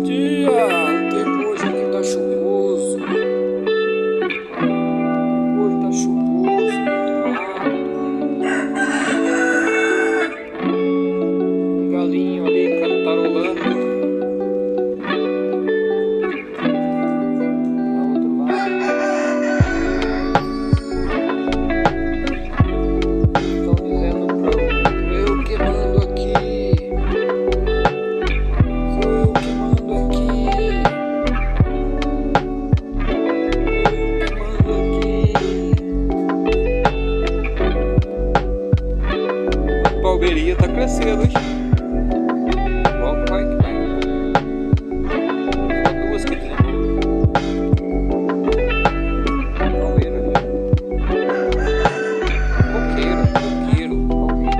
Bom dia! O tempo hoje aqui tá chuvoso. Hoje tá chuvoso, nublado. Um galinho ali cantarolando. Lá outro lado. Estão dizendo pra eu que mando aqui. Sou eu que mando aqui. A palmeirinha tá crescendo, hein?